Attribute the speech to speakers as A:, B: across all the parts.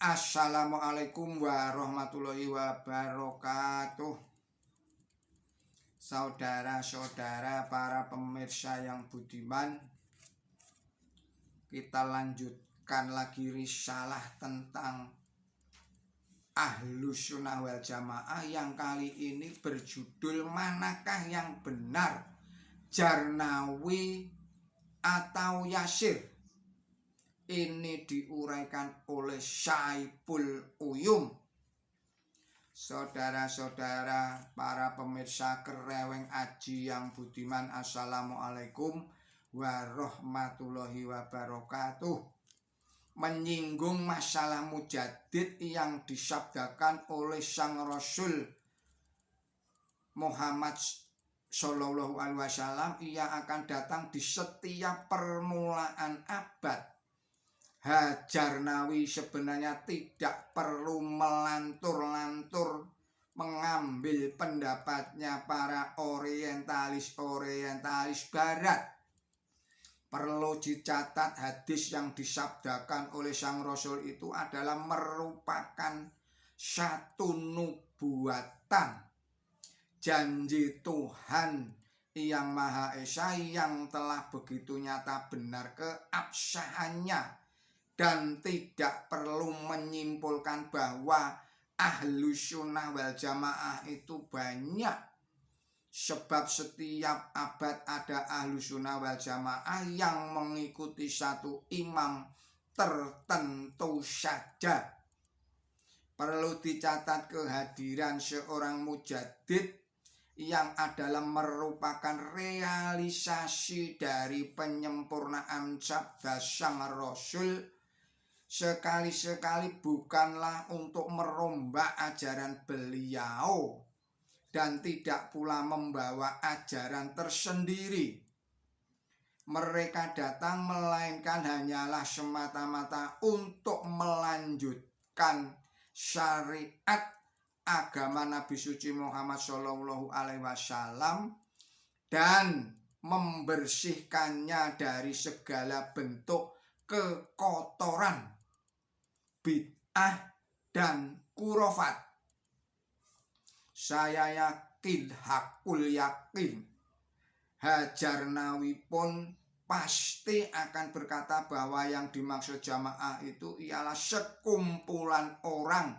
A: Assalamualaikum warahmatullahi wabarakatuh. Saudara-saudara para pemirsa yang budiman, kita lanjutkan lagi risalah tentang Ahlus Sunnah wal Jamaah yang kali ini berjudul Manakah yang benar, Jarnawi atau Yasir? Ini diuraikan oleh Syaiful Uyum. Saudara-saudara para pemirsa Kereweng Aji yang budiman, Assalamualaikum warahmatullahi wabarakatuh. Menyinggung masalah mujadid yang disabdakan oleh Sang Rasul Muhammad Sallallahu Alaihi Wasallam, ia akan datang di setiap permulaan abad. Jarnawi sebenarnya tidak perlu melantur-lantur mengambil pendapatnya para orientalis barat. Perlu dicatat, hadis yang disabdakan oleh Sang Rasul itu adalah merupakan satu nubuatan, janji Tuhan yang Maha Esa yang telah begitu nyata benar keabsahannya. Dan tidak perlu menyimpulkan bahwa Ahlus Sunnah wal Jamaah itu banyak. Sebab setiap abad ada Ahlus Sunnah wal Jamaah yang mengikuti satu imam tertentu saja. Perlu dicatat kehadiran seorang mujadid yang adalah merupakan realisasi dari penyempurnaan sabda Sang Rasul. Sekali-sekali bukanlah untuk merombak ajaran beliau dan tidak pula membawa ajaran tersendiri. Mereka datang melainkan hanyalah semata-mata untuk melanjutkan syariat agama Nabi suci Muhammad Sallallahu Alaihi Wasallam dan membersihkannya dari segala bentuk kekotoran, bid'ah dan kurofat. Saya yakin, hakul yakin, Jarnawi pun pasti akan berkata bahwa yang dimaksud jamaah itu ialah sekumpulan orang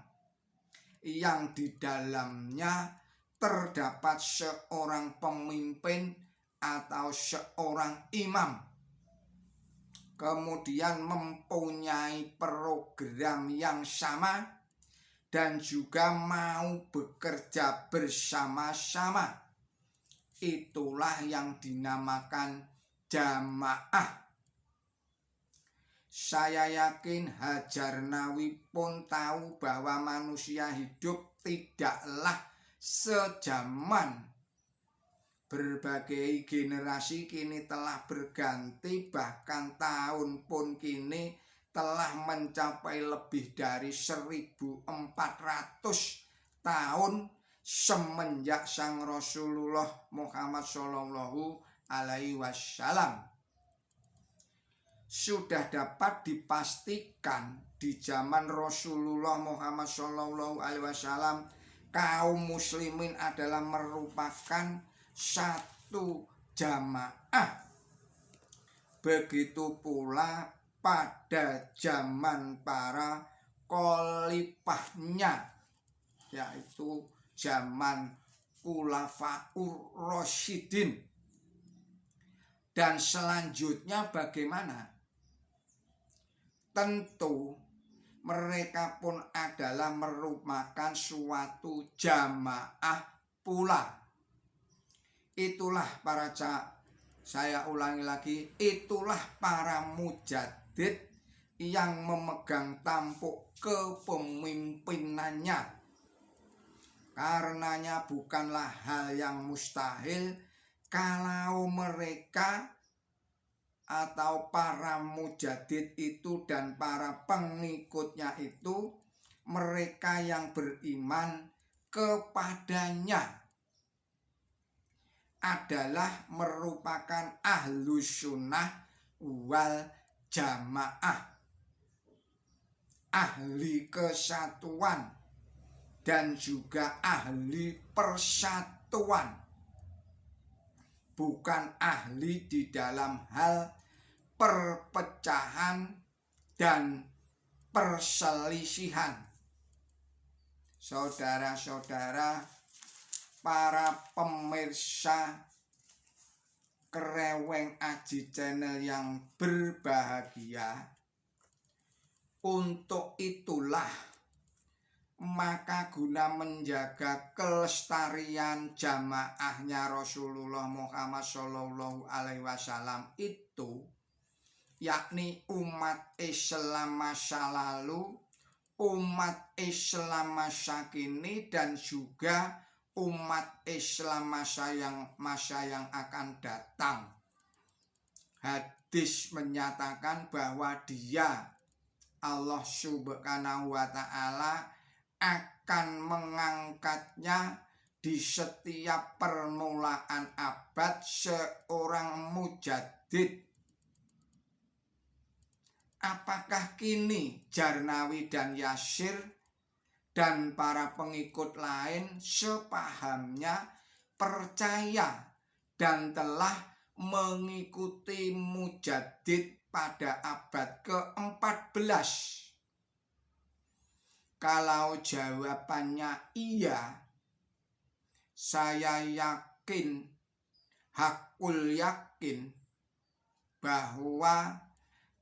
A: yang di dalamnya terdapat seorang pemimpin atau seorang imam, kemudian mempunyai program yang sama dan juga mau bekerja bersama-sama. Itulah yang dinamakan jamaah. Saya yakin Jarnawi pun tahu bahwa manusia hidup tidaklah sejaman. Berbagai generasi kini telah berganti, bahkan tahun pun kini telah mencapai lebih dari 1400 tahun semenjak Sang Rasulullah Muhammad Sallallahu Alaihi Wasallam. Sudah dapat dipastikan di zaman Rasulullah Muhammad Sallallahu Alaihi Wasallam kaum muslimin adalah merupakan satu jamaah. Begitu pula pada zaman para khalifahnya, yaitu zaman Khulafaur Rasyidin. Dan selanjutnya bagaimana? Tentu mereka pun adalah merupakan suatu jamaah pula. Itulah saya ulangi lagi, itulah para mujadid yang memegang tampuk kepemimpinannya. Karenanya bukanlah hal yang mustahil kalau mereka atau para mujadid itu dan para pengikutnya itu mereka yang beriman kepadanya adalah merupakan Ahlus Sunnah wal Jamaah. ahli kesatuan dan juga ahli persatuan, bukan ahli di dalam hal perpecahan dan perselisihan. Saudara-saudara, para pemirsa Kreweng Aji Channel yang berbahagia, untuk itulah maka guna menjaga kelestarian jamaahnya Rasulullah Muhammad Shallallahu Alaihi Wasallam itu, yakni umat Islam masa lalu, umat Islam masa kini, dan juga umat Islam masa yang akan datang. Hadis menyatakan bahwa Dia, Allah Subhanahu wa Ta'ala, akan mengangkatnya di setiap permulaan abad seorang mujadid. Apakah kini Jarnawi dan Yasir dan para pengikut lain sepahamnya percaya dan telah mengikuti mujadid pada abad ke-14? Kalau jawabannya iya, saya yakin, hakul yakin, bahwa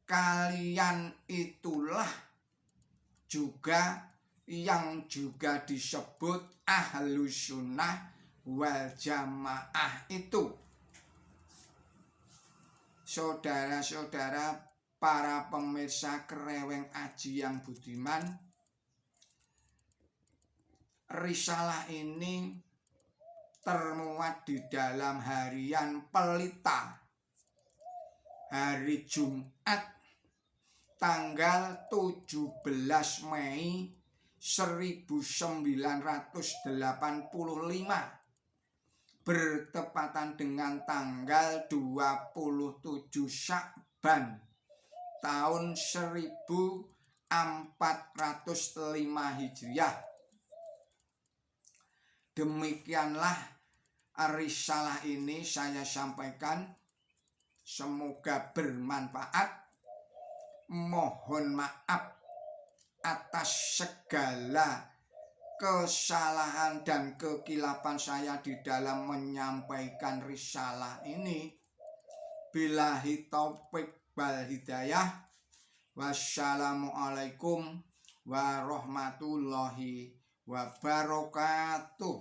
A: kalian itulah juga yang juga disebut Ahlus Sunnah wal Jamaah itu. Saudara-saudara, para pemirsa Kreweng Aji yang budiman, risalah ini termuat di dalam harian Pelita, hari Jumat, tanggal 17 Mei 1985, bertepatan dengan tanggal 27 Sya'ban tahun 1405 Hijriah. Demikianlah risalah ini saya sampaikan, semoga bermanfaat. Mohon maaf atas segala kesalahan dan kekilapan saya di dalam menyampaikan risalah ini. Billahi taufik wal hidayah. Wassalamualaikum warahmatullahi wabarakatuh.